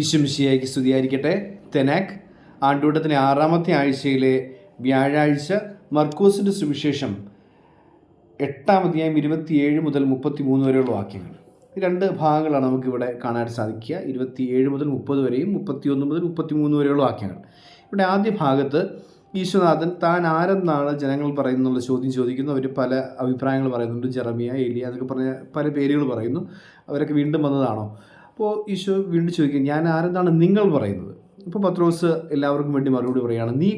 ഈശോമിശിഹായ്ക്ക് സ്തുതിയായിരിക്കട്ടെ. തെനാക്ക് ആണ്ടൂട്ടത്തിലെ 6ാമത്തെ ആഴ്ചയിലെ വ്യാഴാഴ്ച മർക്കോസിൻ്റെ സുവിശേഷം 8-ാം അധ്യായം 27 മുതൽ 33 വരെയുള്ള വാക്യങ്ങൾ. ഈ രണ്ട് ഭാഗങ്ങളാണ് നമുക്കിവിടെ കാണാൻ സാധിക്കുക. 27 മുതൽ 30 വരെയും 31 മുതൽ 33 വരെയുള്ള വാക്യങ്ങൾ. ഇവിടെ ആദ്യ ഭാഗത്ത് ഈശോനാഥൻ താൻ ആരെന്നാണ് ജനങ്ങൾ പറയുന്നുള്ള ചോദ്യം ചോദിക്കുന്നു. അവർ പല അഭിപ്രായങ്ങൾ പറയുന്നുണ്ട്. ജെറമിയ, ഏലിയ എന്നൊക്കെ പറഞ്ഞ പല പേരുകൾ പറയുന്നു. അവരൊക്കെ വീണ്ടും വന്നതാണോ? അപ്പോൾ ഈശോ വീണ്ടും ചോദിക്കും, ഞാൻ ആരെന്നാണ് നിങ്ങൾ പറയുന്നത്? അപ്പോൾ പത്രോസ് എല്ലാവർക്കും വേണ്ടി മറുപടി പറയുകയാണ്, നീ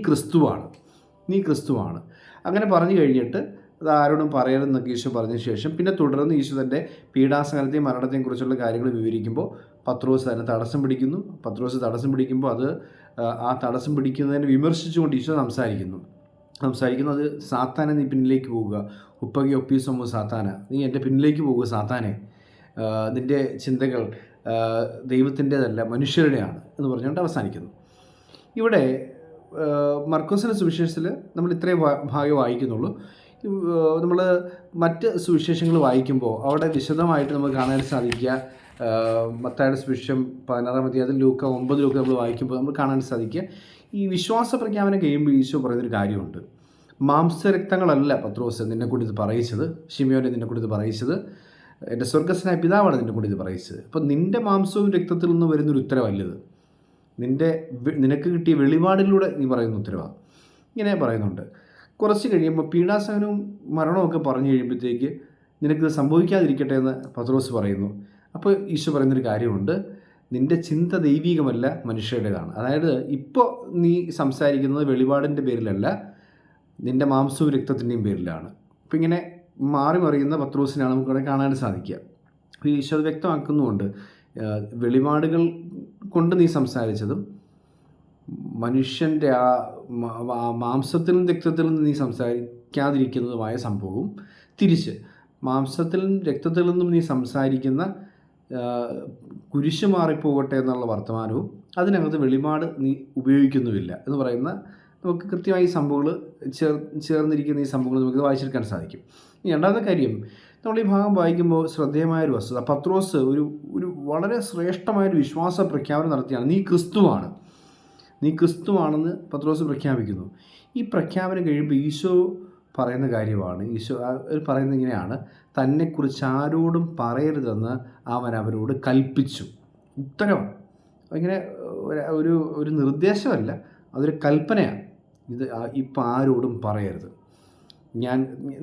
ക്രിസ്തുവാണ്. അങ്ങനെ പറഞ്ഞു കഴിഞ്ഞിട്ട് അത് ആരോടും പറയരുതെന്നൊക്കെ ഈശോ പറഞ്ഞ ശേഷം പിന്നെ തുടർന്ന് ഈശോ തൻ്റെ പീഡാസഹനത്തെയും മരണത്തെയും കുറിച്ചുള്ള കാര്യങ്ങൾ വിവരിക്കുമ്പോൾ പത്രോസ് അതിനെ തടസ്സം പിടിക്കുന്നു. പത്രോസ് തടസ്സം പിടിക്കുമ്പോൾ ആ തടസ്സം പിടിക്കുന്നതിനെ വിമർശിച്ചുകൊണ്ട് ഈശോ സംസാരിക്കുന്നത്, സാത്താനെ നീ പിന്നിലേക്ക് പോവുക, ഉപ്പകി ഒപ്പീസൊമ്മ സാത്താന, നീ എൻ്റെ പിന്നിലേക്ക് പോവുക സാത്താനെ, നിൻ്റെ ചിന്തകൾ ദൈവത്തിൻ്റെതല്ല മനുഷ്യരുടെയാണ് എന്ന് പറഞ്ഞുകൊണ്ട് അവസാനിക്കുന്നു. ഇവിടെ മർക്കോസിൻ്റെ സുവിശേഷത്തിൽ നമ്മൾ ഇത്രയും ഭാഗം വായിക്കുന്നുള്ളൂ. നമ്മൾ മറ്റ് സുവിശേഷങ്ങൾ വായിക്കുമ്പോൾ അവിടെ വിശദമായിട്ട് നമുക്ക് കാണാൻ സാധിക്കുക. മത്തായിയുടെ സുവിശേഷം 16-ാം അധ്യായത്തിൽ, ലൂക്ക 9 നമ്മൾ വായിക്കുമ്പോൾ നമ്മൾ കാണാൻ സാധിക്കുക, ഈ വിശ്വാസ പ്രഖ്യാപനം കഴിയുമ്പോൾ ഈശോ പറയുന്നൊരു കാര്യമുണ്ട്. മാംസരക്തങ്ങളല്ല പത്രോസ് നിന്നെക്കൊണ്ട് ഇത് പറയിച്ചത്, ശിമയോനെ നിന്നെക്കൊണ്ട് ഇത് പറയിച്ചത്, എൻ്റെ സ്വർഗ്ഗസ്ഥനായ പിതാവാണ് നിന്നെക്കൊണ്ട് ഇത് പറയിച്ചത്. അപ്പോൾ നിൻ്റെ മാംസവും രക്തത്തിൽ നിന്ന് വരുന്നൊരു ഉത്തരവല്ലത്, നിനക്ക് കിട്ടിയ വെളിപാടിലൂടെ നീ പറയുന്ന ഉത്തരവാണ്. ഇങ്ങനെ പറയുന്നുണ്ട്. കുറച്ച് കഴിയുമ്പോൾ പീഡാസഹനവും മരണമൊക്കെ പറഞ്ഞു കഴിയുമ്പോഴത്തേക്ക് നിനക്കിത് സംഭവിക്കാതിരിക്കട്ടെ എന്ന് പത്രോസ് പറയുന്നു. അപ്പോൾ ഈശോ പറയുന്നൊരു കാര്യമുണ്ട്, നിൻ്റെ ചിന്ത ദൈവികമല്ല മനുഷ്യരുടേതാണ്. അതായത് ഇപ്പോൾ നീ സംസാരിക്കുന്നത് വെളിപാടിൻ്റെ പേരിലല്ല, നിൻ്റെ മാംസവും രക്തത്തിൻ്റെയും പേരിലാണ്. അപ്പോൾ ഇങ്ങനെ മാറി മറിയുന്ന പത്രോസിനാണ് നമുക്കിവിടെ കാണാൻ സാധിക്കുക. ഈശോ അത് വ്യക്തമാക്കുന്നുമുണ്ട്, വെളിപാടുകൾ കൊണ്ട് നീ സംസാരിച്ചതും മനുഷ്യൻ്റെ ആ മാംസത്തിലും രക്തത്തിൽ നിന്ന് നീ സംസാരിക്കാതിരിക്കുന്നതുമായ സംഭവവും, തിരിച്ച് മാംസത്തിലും രക്തത്തിൽ നിന്നും നീ സംസാരിക്കുന്ന കുരിശ് മാറിപ്പോകട്ടെ എന്നുള്ള വർത്തമാനവും അതിനകത്ത് വെളിപാട് നീ ഉപയോഗിക്കുന്നുമില്ല എന്ന് പറയുന്ന നമുക്ക് കൃത്യമായി ഈ സംഭവങ്ങൾ ചേർന്നിരിക്കുന്ന ഈ സംഭവങ്ങൾ നമുക്ക് വായിച്ചെടുക്കാൻ സാധിക്കും. ഇനി രണ്ടാമത്തെ കാര്യം, നമ്മൾ ഈ ഭാഗം വായിക്കുമ്പോൾ ശ്രദ്ധേയമായൊരു വസ്തുത, പത്രോസ് ഒരു വളരെ ശ്രേഷ്ഠമായൊരു വിശ്വാസ പ്രഖ്യാപനം നടത്തിയാണ്. നീ ക്രിസ്തുവാണെന്ന് പത്രോസ് പ്രഖ്യാപിക്കുന്നു. ഈ പ്രഖ്യാപനം കഴിയുമ്പോൾ ഈശോ പറയുന്ന കാര്യമാണ്. ഈശോ പറയുന്നത് ഇങ്ങനെയാണ്, തന്നെക്കുറിച്ച് ആരോടും പറയരുതെന്ന് അവൻ അവരോട് കൽപ്പിച്ചു. ഉത്തരവാണ്. ഇങ്ങനെ ഒരു നിർദ്ദേശമല്ല, അതൊരു കൽപ്പനയാണ്. ഇത് ഇപ്പം ആരോടും പറയരുത്.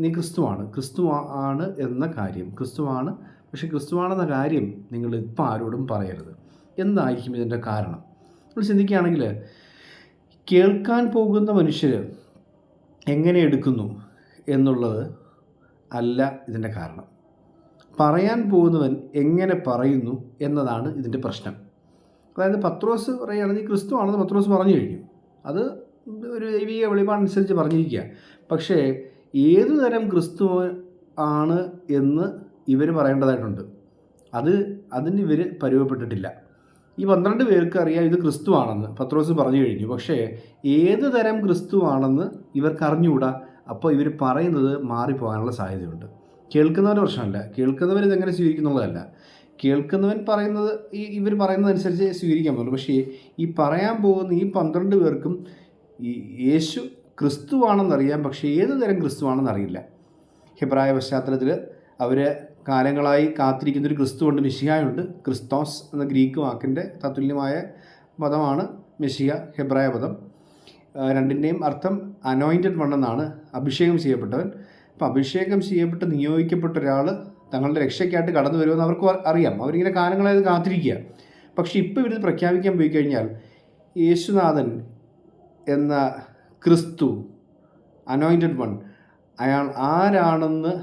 നീ ക്രിസ്തുവാണ് എന്ന കാര്യം, പക്ഷേ ക്രിസ്തുവാണെന്ന കാര്യം നിങ്ങൾ ഇപ്പം ആരോടും പറയരുത്. എന്തായിരിക്കും ഇതിൻ്റെ കാരണം? നമ്മൾ ചിന്തിക്കുകയാണെങ്കിൽ, കേൾക്കാൻ പോകുന്ന മനുഷ്യർ എങ്ങനെ എടുക്കുന്നു എന്നുള്ളത് അല്ല ഇതിൻ്റെ കാരണം. പറയാൻ പോകുന്നവൻ എങ്ങനെ പറയുന്നു എന്നതാണ് ഇതിൻ്റെ പ്രശ്നം. അതായത് പത്രോസ് പറയുകയാണ്, നീ ക്രിസ്തുവാണെന്ന് പത്രോസ് പറഞ്ഞു കഴിഞ്ഞു. അത് ഒരു ദൈവിക വെളിപാടനുസരിച്ച് പറഞ്ഞിരിക്കുക. പക്ഷേ ഏതു തരം ക്രിസ്തു ആണ് എന്ന് ഇവർ പറയേണ്ടതായിട്ടുണ്ട്. അതിന് ഇവർ പരുവപ്പെട്ടിട്ടില്ല. ഈ 12 പേർക്ക് അറിയാം ഇത് ക്രിസ്തുവാണെന്ന് പത്രോസ് പറഞ്ഞു കഴിഞ്ഞു. പക്ഷേ ഏത് തരം ക്രിസ്തുവാണെന്ന് ഇവർക്ക് അറിഞ്ഞുകൂടാ. അപ്പോൾ ഇവർ പറയുന്നത് മാറിപ്പോകാനുള്ള സാധ്യതയുണ്ട്. കേൾക്കുന്നവൻ്റെ പ്രശ്നമല്ല, കേൾക്കുന്നവർ ഇതെങ്ങനെ സ്വീകരിക്കുന്നുള്ളതല്ല. കേൾക്കുന്നവൻ പറയുന്നത് ഇവർ പറയുന്നതനുസരിച്ച് സ്വീകരിക്കാൻ പറ്റുള്ളൂ. പക്ഷേ ഈ പറയാൻ പോകുന്ന ഈ 12 പേർക്കും ഈ യേശു ക്രിസ്തുവാണെന്നറിയാം, പക്ഷേ ഏത് തരം ക്രിസ്തുവാണെന്ന് അറിയില്ല. ഹെബ്രായ പശ്ചാത്തലത്തിൽ അവർ കാലങ്ങളായി കാത്തിരിക്കുന്നൊരു ക്രിസ്തുവുണ്ട്, മെഷിഹായുണ്ട്. ക്രിസ്തോസ് എന്ന ഗ്രീക്ക് വാക്കിൻ്റെ തത്തുല്യമായ പദമാണ് മെഷിഹ, ഹെബ്രായ പദം. രണ്ടിൻ്റെയും അർത്ഥം അനോയിൻറ്റഡ് വൺ എന്നാണ്, അഭിഷേകം ചെയ്യപ്പെട്ടവൻ. അപ്പോൾ അഭിഷേകം ചെയ്യപ്പെട്ട് നിയോഗിക്കപ്പെട്ട ഒരാൾ തങ്ങളുടെ രക്ഷയ്ക്കായിട്ട് കടന്നു വരുമെന്ന് അവർക്ക് അറിയാം. അവരിങ്ങനെ കാലങ്ങളായത് കാത്തിരിക്കുക. പക്ഷേ ഇപ്പോൾ ഇവരിത് പ്രഖ്യാപിക്കാൻ പോയി കഴിഞ്ഞാൽ യേശുനാഥൻ എന്ന ക്രിസ്തു, അനോയിൻറ്റഡ് വൺ, അയാൾ ആരാണെന്ന്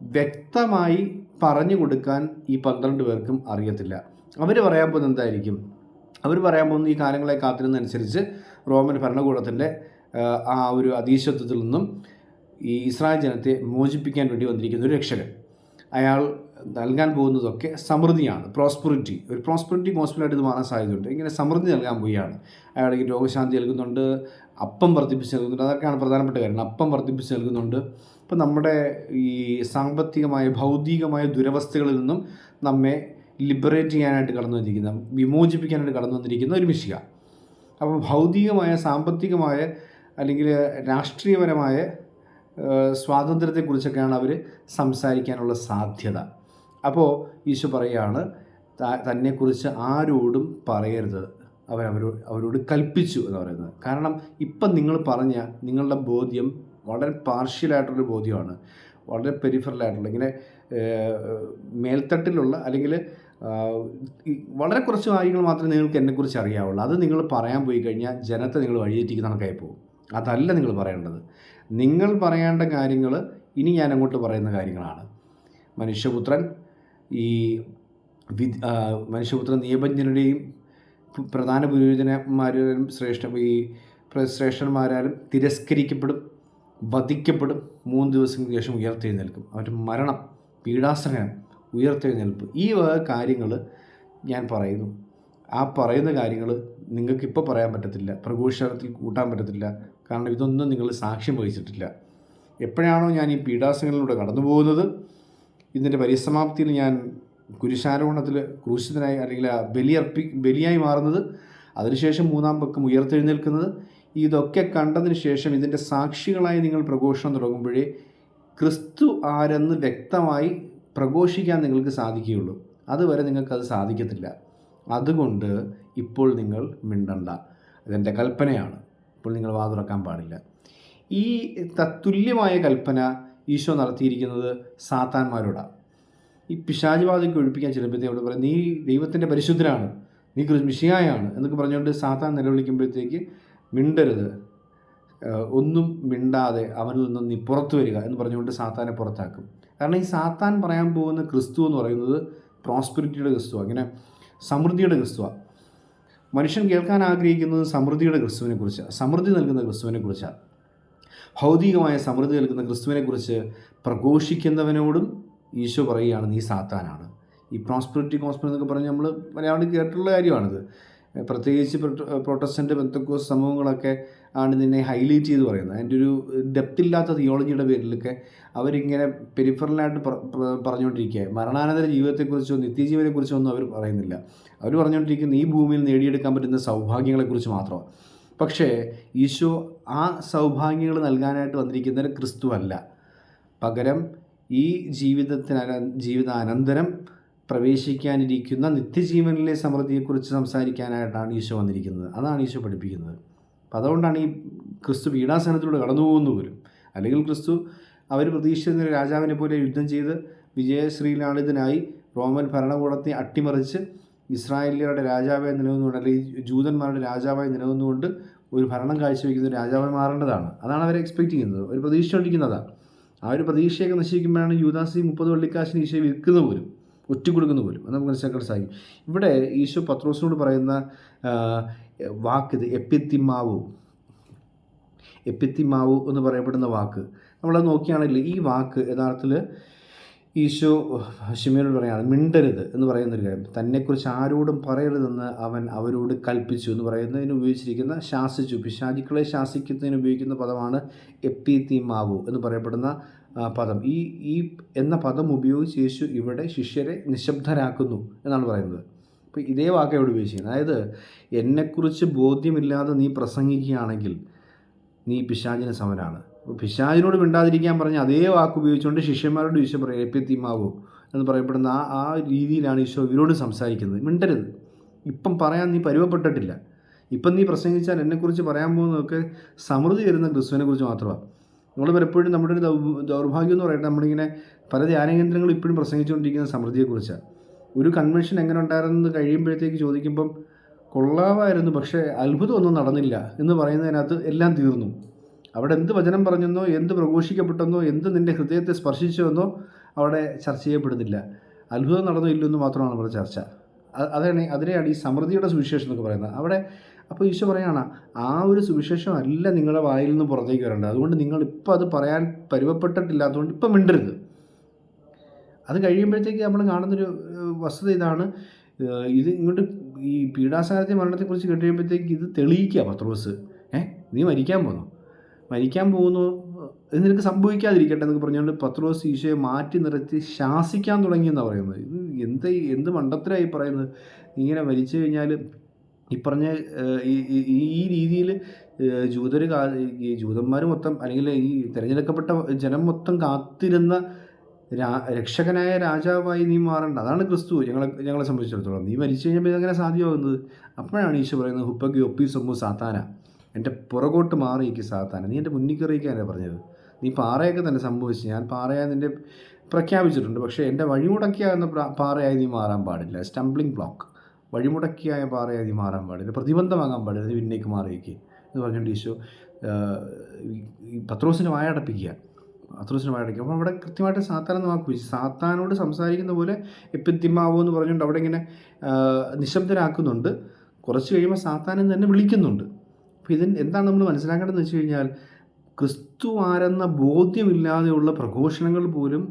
വ്യക്തമായി പറഞ്ഞു കൊടുക്കാൻ ഈ 12 പേർക്കും അറിയത്തില്ല. അവർ പറയാൻ പോകുന്നത് എന്തായിരിക്കും? അവർ പറയാൻ പോകുന്ന ഈ കാലങ്ങളെ കാത്തിരുന്നതനുസരിച്ച് റോമൻ ഭരണകൂടത്തിൻ്റെ ആ ഒരു അധീശത്വത്തിൽ നിന്നും ഈ ഇസ്രായേൽ ജനത്തെ മോചിപ്പിക്കാൻ വേണ്ടി വന്നിരിക്കുന്ന ഒരു രക്ഷകൻ. അയാൾ നൽകാൻ പോകുന്നതൊക്കെ സമൃദ്ധിയാണ്, പ്രോസ്പെറിറ്റി ഗോസ്പലായിട്ട് ഇത് മാറാൻ സാധ്യതയുണ്ട്. ഇങ്ങനെ സമൃദ്ധി നൽകാൻ പോവുകയാണ്. അയാൾ ഈ രോഗശാന്തി നൽകുന്നുണ്ട്, അപ്പം വർദ്ധിപ്പിച്ച് നൽകുന്നുണ്ട്. അതൊക്കെയാണ് പ്രധാനപ്പെട്ട കാര്യം. അപ്പം വർദ്ധിപ്പിച്ച് നൽകുന്നുണ്ട്. ഇപ്പം നമ്മുടെ ഈ സാമ്പത്തികമായ ഭൗതികമായ ദുരവസ്ഥകളിൽ നിന്നും നമ്മെ ലിബറേറ്റ് ചെയ്യാനായിട്ട് കടന്നു വന്നിരിക്കുന്ന, വിമോചിപ്പിക്കാനായിട്ട് കടന്നു വന്നിരിക്കുന്ന ഒരു മിശിഹ. അപ്പോൾ ഭൗതികമായ, സാമ്പത്തികമായ അല്ലെങ്കിൽ രാഷ്ട്രീയപരമായ സ്വാതന്ത്ര്യത്തെക്കുറിച്ചൊക്കെയാണ് അവർ സംസാരിക്കാനുള്ള സാധ്യത. അപ്പോൾ ഈശോ പറയുകയാണ്, തന്നെക്കുറിച്ച് ആരോടും പറയരുത്, അവരോട് കൽപ്പിച്ചു എന്ന് പറയുന്നത്. കാരണം ഇപ്പം നിങ്ങൾ പറഞ്ഞ നിങ്ങളുടെ ബോധ്യം വളരെ പാർഷ്യലായിട്ടുള്ളൊരു ബോധ്യമാണ്, വളരെ പെരിഫറലായിട്ടുള്ള, ഇങ്ങനെ മേൽത്തട്ടിലുള്ള അല്ലെങ്കിൽ വളരെ കുറച്ച് കാര്യങ്ങൾ മാത്രമേ നിങ്ങൾക്ക് എന്നെക്കുറിച്ച് അറിയാവുള്ളൂ. അത് നിങ്ങൾ പറയാൻ പോയി കഴിഞ്ഞാൽ ജനത്തെ നിങ്ങൾ വഴിതെറ്റിക്കുന്ന കണക്കായി പോകും. അതല്ല നിങ്ങൾ പറയേണ്ടത്. നിങ്ങൾ പറയേണ്ട കാര്യങ്ങൾ ഇനി ഞാൻ അങ്ങോട്ട് പറയുന്ന കാര്യങ്ങളാണ്. മനുഷ്യപുത്രൻ മനുഷ്യപുത്രൻ നിയമജ്ഞരുടെയും പ്രധാന പുരോഹിതന്മാരും ശ്രേഷ്ഠന്മാരാലും തിരസ്കരിക്കപ്പെടും, വധിക്കപ്പെടും, 3 ദിവസങ്ങൾക്ക് ശേഷം ഉയർത്തെഴുന്നേൽക്കും. അവരുടെ മരണം, പീഡാസഹനം, ഉയർത്തെഴുന്നേൽപ്പ്, ഈ കാര്യങ്ങൾ ഞാൻ പറയുന്നു. ആ പറയുന്ന കാര്യങ്ങൾ നിങ്ങൾക്കിപ്പോൾ പറയാൻ പറ്റത്തില്ല, പ്രഘോഷണത്തിൽ കൂട്ടാൻ പറ്റത്തില്ല. കാരണം ഇതൊന്നും നിങ്ങൾ സാക്ഷ്യം വഹിച്ചിട്ടില്ല. എപ്പോഴാണോ ഞാൻ ഈ പീഡാസഹനങ്ങളിലൂടെ കടന്നു പോകുന്നത്, ഇതിൻ്റെ പരിസമാപ്തിയിൽ ഞാൻ കുരിശാരോഹണത്തിൽ ക്രൂശിതനായി അല്ലെങ്കിൽ ബലിയായി മാറുന്നത്, അതിനുശേഷം 3-ാം പക്കം ഉയർത്തെഴുന്നേൽക്കുന്നത്, ഇതൊക്കെ കണ്ടതിന് ശേഷം ഇതിൻ്റെ സാക്ഷികളായി നിങ്ങൾ പ്രഘോഷണം തുടങ്ങുമ്പോഴേ ക്രിസ്തു ആരെന്ന് വ്യക്തമായി പ്രഘോഷിക്കാൻ നിങ്ങൾക്ക് സാധിക്കുകയുള്ളൂ. അതുവരെ നിങ്ങൾക്കത് സാധിക്കത്തില്ല. അതുകൊണ്ട് ഇപ്പോൾ നിങ്ങൾ മിണ്ടണ്ട, ഇതെൻ്റെ കൽപ്പനയാണ്. ഇപ്പോൾ നിങ്ങൾ വാ തുറക്കാൻ പാടില്ല. ഈ തത്തുല്യമായ കൽപ്പന ഈശോ നടത്തിയിരിക്കുന്നത് സാത്താന്മാരോടാണ്. ഈ പിശാചുബാധയ്ക്ക് ഒഴിപ്പിക്കാൻ ചെല്ലുമ്പോഴത്തേക്ക് അവിടെ പറയും, നീ ദൈവത്തിൻ്റെ പരിശുദ്ധനാണ്, നീ മിശിഹായാണ് എന്നൊക്കെ പറഞ്ഞുകൊണ്ട് സാത്താൻ നിലവിളിക്കുമ്പോഴത്തേക്ക് മിണ്ടരുത്, ഒന്നും മിണ്ടാതെ അവനിൽ നിന്ന് നീ പുറത്തു വരിക എന്ന് പറഞ്ഞുകൊണ്ട് സാത്താനെ പുറത്താക്കും. കാരണം ഈ സാത്താൻ പറയാൻ പോകുന്ന ക്രിസ്തു എന്ന് പറയുന്നത് പ്രോസ്പെരിറ്റിയുടെ ക്രിസ്തുവാണ്, ഇങ്ങനെ സമൃദ്ധിയുടെ ക്രിസ്തുവാണ്. മനുഷ്യൻ കേൾക്കാൻ ആഗ്രഹിക്കുന്നത് സമൃദ്ധിയുടെ ക്രിസ്തുവിനെ കുറിച്ചാണ്, സമൃദ്ധി നൽകുന്ന ക്രിസ്തുവിനെ കുറിച്ചാണ്. ഭൗതികമായ സമൃദ്ധി നൽകുന്ന ക്രിസ്തുവിനെക്കുറിച്ച് പ്രഘോഷിക്കുന്നവനോടും ഈശോ പറയുകയാണ്, നീ സാത്താനാണ്. ഈ പ്രോസ്പെരിറ്റി ഗോസ്പൽ എന്നൊക്കെ പറഞ്ഞ് നമ്മൾ മലയാളം കേട്ടിട്ടുള്ള കാര്യമാണിത്. പ്രത്യേകിച്ച് പ്രൊട്ടസ്റ്റൻ്റ് പെന്തക്കോസ്റ്റ് സമൂഹങ്ങളൊക്കെ ആണ് ഇതിനെ ഹൈലൈറ്റ് ചെയ്ത് പറയുന്നത്. അതിൻ്റെ ഒരു ഡെപ്തില്ലാത്ത തിയോളജിയുടെ പേരിലൊക്കെ അവരിങ്ങനെ പെരിഫറലായിട്ട് പറഞ്ഞുകൊണ്ടിരിക്കുക. മരണാനന്തര ജീവിതത്തെക്കുറിച്ചോ നിത്യജീവനെക്കുറിച്ചോ ഒന്നും അവർ പറയുന്നില്ല. അവർ പറഞ്ഞുകൊണ്ടിരിക്കുന്ന ഈ ഭൂമിയിൽ നേടിയെടുക്കാൻ പറ്റുന്ന സൗഭാഗ്യങ്ങളെക്കുറിച്ച് മാത്രമാണ്. പക്ഷേ ഈശോ ആ സൗഭാഗ്യങ്ങൾ നൽകാനായിട്ട് വന്നിരിക്കുന്നത് ക്രിസ്തുവല്ല. പകരം ഈ ജീവിതാനന്തരം പ്രവേശിക്കാനിരിക്കുന്ന നിത്യജീവനിലെ സമൃദ്ധിയെക്കുറിച്ച് സംസാരിക്കാനായിട്ടാണ് ഈശോ വന്നിരിക്കുന്നത്. അതാണ് ഈശോ പഠിപ്പിക്കുന്നത്. അപ്പം അതുകൊണ്ടാണ് ഈ ക്രിസ്തു പീഡാസഹനത്തിലൂടെ കടന്നു പോകുന്നു പോലും. അല്ലെങ്കിൽ ക്രിസ്തു അവർ പ്രതീക്ഷിക്കുന്ന രാജാവിനെ പോലെ യുദ്ധം ചെയ്ത് വിജയശ്രീലാളിതനായി റോമൻ ഭരണകൂടത്തെ അട്ടിമറിച്ച് ഇസ്രായേലിയരുടെ രാജാവായി നിലനിന്നുകൊണ്ട്, അല്ലെങ്കിൽ ജൂതന്മാരുടെ രാജാവായി നിലനിന്നുകൊണ്ട് ഒരു ഭരണം കാഴ്ചവെക്കുന്ന ഒരു രാജാവായി മാറേണ്ടതാണ്. അതാണ് അവരെ എക്സ്പെക്റ്റ് ചെയ്യുന്നത്, ഒരു പ്രതീക്ഷിച്ചുകൊണ്ടിരിക്കുന്നതാണ്. ആ ഒരു പ്രതീക്ഷയൊക്കെ നശിക്കുമ്പോഴാണ് യൂദാസി 30 വെള്ളിക്കാശിന് ഈശോ വിൽക്കുന്ന പോലും, ഒറ്റുകൊടുക്കുന്ന പോലും. അത് നമുക്ക് മനസ്സിലാക്കാൻ സാധിക്കും. ഇവിടെ ഈശോ പത്രോസിനോട് പറയുന്ന വാക്കിത് എപ്പിത്തിമാവു എന്ന് പറയപ്പെടുന്ന വാക്ക്, നമ്മളത് നോക്കുകയാണെങ്കിൽ ഈ വാക്ക് യഥാർത്ഥത്തിൽ ഈശോ ശിമോനോട് പറയുകയാണ്, മിണ്ടരുത് എന്ന് പറയുന്നൊരു കാര്യം. തന്നെക്കുറിച്ച് ആരോടും പറയരുതെന്ന് അവൻ അവരോട് കൽപ്പിച്ചു എന്ന് പറയുന്നതിന് ഉപയോഗിച്ചിരിക്കുന്ന ശാസിച്ചു, പിശാചുക്കളെ ശാസിക്കുന്നതിന് ഉപയോഗിക്കുന്ന പദമാണ് എപ്പിത്തിമാവു എന്ന് പറയപ്പെടുന്ന പദം. ഈ എന്ന പദം ഉപയോഗിച്ച് യേശു ഇവിടെ ശിഷ്യരെ നിശബ്ദരാക്കുന്നു എന്നാണ് പറയുന്നത്. അപ്പോൾ ഇതേ വാക്ക് ഇവിടെ ഉപയോഗിച്ചിരിക്കുന്നത്. അതായത് എന്നെക്കുറിച്ച് ബോധ്യമില്ലാതെ നീ പ്രസംഗിക്കുകയാണെങ്കിൽ നീ പിശാചിന് സമനാണ്. അപ്പോൾ പിശാചിനോട് മിണ്ടാതിരിക്കാൻ പറഞ്ഞ അതേ വാക്ക് ഉപയോഗിച്ചുകൊണ്ട് ശിഷ്യന്മാരോട് ഈശോ പറയും എപ്പിത്തിമാവോ എന്ന് പറയപ്പെടുന്ന ആ രീതിയിലാണ് ഈശോ ഇവരോട് സംസാരിക്കുന്നത്. മിണ്ടരുത്, ഇപ്പം പറയാൻ നീ പരുവപ്പെട്ടിട്ടില്ല. ഇപ്പം നീ പ്രസംഗിച്ചാൽ എന്നെക്കുറിച്ച് പറയാൻ പോകുന്നതൊക്കെ സമൃദ്ധി വരുന്ന ക്രിസ്തുവിനെക്കുറിച്ച് മാത്രമാണ്. നമ്മൾ പലപ്പോഴും നമ്മുടെ ഒരു ദൗർഭാഗ്യം എന്ന് പറയുന്നത്, നമ്മളിങ്ങനെ പല ധ്യാനകേന്ദ്രങ്ങളും ഇപ്പോഴും പ്രസംഗിച്ചുകൊണ്ടിരിക്കുന്ന സമൃദ്ധിയെക്കുറിച്ചാണ്. ഒരു കൺവെൻഷൻ എങ്ങനെ ഉണ്ടായിരുന്നെന്ന് കഴിയുമ്പോഴത്തേക്ക് ചോദിക്കുമ്പം കൊള്ളാമായിരുന്നു, പക്ഷേ അത്ഭുതമൊന്നും നടന്നില്ല എന്ന് പറയുന്നതിനകത്ത് എല്ലാം തീർന്നു. അവിടെ എന്ത് വചനം പറഞ്ഞെന്നോ, എന്ത് പ്രഘോഷിക്കപ്പെട്ടെന്നോ, എന്ത് നിൻ്റെ ഹൃദയത്തെ സ്പർശിച്ചുവെന്നോ അവിടെ ചർച്ച ചെയ്യപ്പെടുന്നില്ല. അത്ഭുതം നടന്നോ ഇല്ലോ എന്ന് മാത്രമാണ് നമ്മുടെ ചർച്ച. അതിനെയാണ് ഈ സമൃദ്ധിയുടെ സുവിശേഷം എന്നൊക്കെ പറയുന്നത്. അവിടെ അപ്പോൾ ഈശോ പറയുകയാണ്, ആ ഒരു സുവിശേഷം അല്ല നിങ്ങളുടെ വായിൽ നിന്ന് പുറത്തേക്ക് വരേണ്ടത്. അതുകൊണ്ട് നിങ്ങളിപ്പോൾ അത് പറയാൻ പരുവപ്പെട്ടിട്ടില്ലാത്തതുകൊണ്ട് ഇപ്പം മിണ്ടരുത്. അത് കഴിയുമ്പോഴത്തേക്ക് നമ്മൾ കാണുന്നൊരു വസ്തുത ഇതാണ്, ഇത് ഇങ്ങോട്ട് ഈ പീഡാസഹനത്തെ മരണത്തെക്കുറിച്ച് കേട്ടുകഴിയുമ്പോഴത്തേക്ക് ഇത് തെളിയിക്കുക പത്രോസ്, നീ മരിക്കാൻ പോകുന്നു ഇത് നിനക്ക് സംഭവിക്കാതിരിക്കട്ടെ എന്നൊക്കെ പറഞ്ഞുകൊണ്ട് പത്രോസ് ഈശോയെ മാറ്റി നിർത്തി ശാസിക്കാൻ തുടങ്ങിയെന്നാണ് പറയുന്നത്. ഇത് എന്ത് മണ്ടത്തരമായി പറയുന്നത്. ഇങ്ങനെ മരിച്ചു കഴിഞ്ഞാൽ ഈ പറഞ്ഞ ഈ രീതിയിൽ ജൂതർ ഈ ജൂതന്മാർ മൊത്തം, അല്ലെങ്കിൽ ഈ തിരഞ്ഞെടുക്കപ്പെട്ട ജനം മൊത്തം കാത്തിരുന്ന രക്ഷകനായ രാജാവായി നീ മാറണ്ട. അതാണ് ക്രിസ്തു ഞങ്ങളെ സംബന്ധിച്ചിടത്തോളം. നീ മരിച്ചു കഴിഞ്ഞപ്പോൾ ഇതെങ്ങനെ സാധ്യമാകുന്നത്? അപ്പോഴാണ് ഈശോ പറയുന്നത്, ഹുപ്പക്കി ഒപ്പി സൊമ്മു സാത്താന, എൻ്റെ പുറകോട്ട് മാറിയിരിക്കും സാത്താന, നീ എൻ്റെ മുന്നിൽ കയറിയിരിക്കാനാണ് പറഞ്ഞത്. നീ പാറയൊക്കെ തന്നെ സംഭവിച്ചു, ഞാൻ പാറയായി നിൻ്റെ പ്രഖ്യാപിച്ചിട്ടുണ്ട്, പക്ഷേ എൻ്റെ വഴിമുടക്കിയാകുന്ന പാറയായി നീ മാറാൻ പാടില്ല. സ്റ്റംബ്ലിംഗ് ബ്ലോക്ക്, വഴിമുടക്കിയായ പാറയായി നീ മാറാൻ പാടില്ല, പ്രതിബന്ധമാകാൻ പാടില്ല, നീ പിന്നേക്ക് മാറിയിരിക്കുക എന്ന് പറഞ്ഞുകൊണ്ട് ഈശോ ഈ പത്രോസിനെ വായടപ്പിക്കുക. അപ്പോൾ അവിടെ കൃത്യമായിട്ട് സാത്താൻ എന്ന വാക്ക് വെച്ചു. സാത്താനോട് സംസാരിക്കുന്ന പോലെ എപ്പിത്തിമാവോ എന്ന് പറഞ്ഞുകൊണ്ട് അവിടെ ഇങ്ങനെ നിശബ്ദരാക്കുന്നുണ്ട്. കുറച്ച് കഴിയുമ്പോൾ സാത്താനെ തന്നെ വിളിക്കുന്നുണ്ട്. അപ്പോൾ ഇതിന് എന്താണ് നമ്മൾ മനസ്സിലാക്കേണ്ടതെന്ന് വെച്ച് കഴിഞ്ഞാൽ, ക്രിസ്തു ആരെന്ന ബോധ്യമില്ലാതെയുള്ള പ്രഘോഷണങ്ങൾ പോലും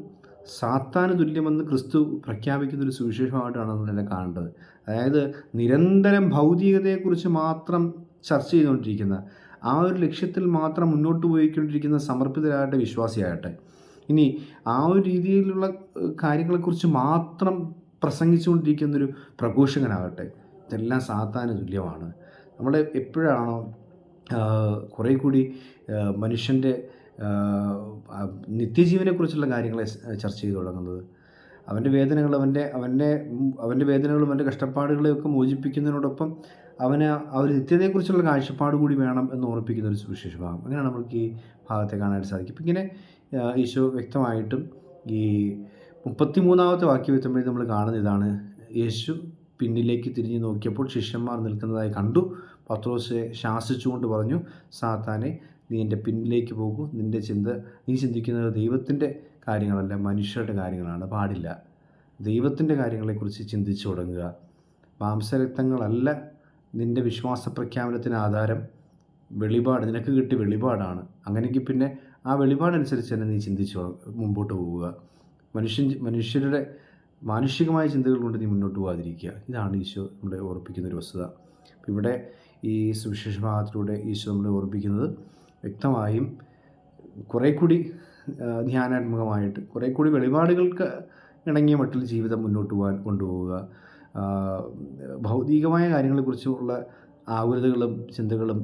സാത്താന് തുല്യമെന്ന് ക്രിസ്തു പ്രഖ്യാപിക്കുന്നൊരു സുവിശേഷമായിട്ടാണ് നമ്മളെന്നെ കാണേണ്ടത്. അതായത് നിരന്തരം ഭൗതികതയെക്കുറിച്ച് മാത്രം ചർച്ച ചെയ്തുകൊണ്ടിരിക്കുന്ന, ആ ഒരു ലക്ഷ്യത്തിൽ മാത്രം മുന്നോട്ട് പോയിക്കൊണ്ടിരിക്കുന്ന സമർപ്പിതരാകട്ടെ, വിശ്വാസിയാകട്ടെ, ഇനി ആ ഒരു രീതിയിലുള്ള കാര്യങ്ങളെക്കുറിച്ച് മാത്രം പ്രസംഗിച്ചുകൊണ്ടിരിക്കുന്നൊരു പ്രഘോഷകനാകട്ടെ, ഇതെല്ലാം സാത്താന് തുല്യമാണ്. നമ്മൾ എപ്പോഴാണോ കുറേ കൂടി മനുഷ്യൻ്റെ നിത്യജീവനെക്കുറിച്ചുള്ള കാര്യങ്ങളെ ചർച്ച ചെയ്തു തുടങ്ങുന്നത്, അവൻ്റെ വേദനകൾ, അവൻ്റെ വേദനകളും അവൻ്റെ കഷ്ടപ്പാടുകളെയൊക്കെ മോചിപ്പിക്കുന്നതിനോടൊപ്പം അവന് ആ ഒരു നിത്യതയെക്കുറിച്ചുള്ള കാഴ്ചപ്പാട് കൂടി വേണം എന്ന് ഓർപ്പിക്കുന്ന ഒരു സുവിശേഷ ഭാഗം. അങ്ങനെയാണ് നമുക്ക് ഈ ഭാഗത്തെ കാണാൻ സാധിക്കും. ഇപ്പം ഇങ്ങനെ ഈശോ വ്യക്തമായിട്ടും ഈ 33-ാമത്തെ വാക്യം എത്തുമ്പോഴേ നമ്മൾ കാണുന്ന ഇതാണ്, യേശു പിന്നിലേക്ക് തിരിഞ്ഞു നോക്കിയപ്പോൾ ശിഷ്യന്മാർ നിൽക്കുന്നതായി കണ്ടു. പത്രോസെ ശാസിച്ചുകൊണ്ട് പറഞ്ഞു, സാത്താനെ, നീ എൻ്റെ പിന്നിലേക്ക് പോകൂ, നീ ചിന്തിക്കുന്നത് ദൈവത്തിൻ്റെ കാര്യങ്ങളല്ല, മനുഷ്യരുടെ കാര്യങ്ങളാണ്, പാടില്ല. ദൈവത്തിൻ്റെ കാര്യങ്ങളെക്കുറിച്ച് ചിന്തിച്ചു തുടങ്ങുക. മാംസരക്തങ്ങളല്ല നിൻ്റെ വിശ്വാസ പ്രഖ്യാപനത്തിന് ആധാരം, വെളിപാട്, നിനക്ക് കിട്ടിയ വെളിപാടാണ്. അങ്ങനെയെങ്കിൽ പിന്നെ ആ വെളിപാടനുസരിച്ച് തന്നെ നീ ചിന്തിച്ച് മുമ്പോട്ട് പോവുക. മനുഷ്യരുടെ മാനുഷികമായ ചിന്തകൾ കൊണ്ട് നീ മുന്നോട്ട് പോകാതിരിക്കുക. ഇതാണ് ഈശോ നമ്മളെ ഓർപ്പിക്കുന്നൊരു വസ്തുത. ഇവിടെ ഈ സുവിശേഷ ഭാഗത്തിലൂടെ ഈശോ നമ്മളെ ഓർപ്പിക്കുന്നത് വ്യക്തമായും കുറേ കൂടി ധ്യാനാത്മകമായിട്ട്, കുറേ കൂടി വെളിപാടുകൾക്ക് ഇണങ്ങിയ മട്ടിൽ ജീവിതം മുന്നോട്ട് കൊണ്ടുപോവുക. ഭൗതികമായ കാര്യങ്ങളെക്കുറിച്ചുള്ള ആകുലതകളും ചിന്തകളും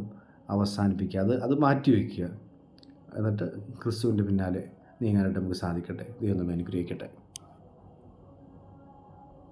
അവസാനിപ്പിക്കുക, അത് മാറ്റിവെക്കുക. എന്നിട്ട് ക്രിസ്തുവിൻ്റെ പിന്നാലെ നീങ്ങാനായിട്ട് നമുക്ക് സാധിക്കട്ടെ. ദൈവം നമ്മെ അനുഗ്രഹിക്കട്ടെ.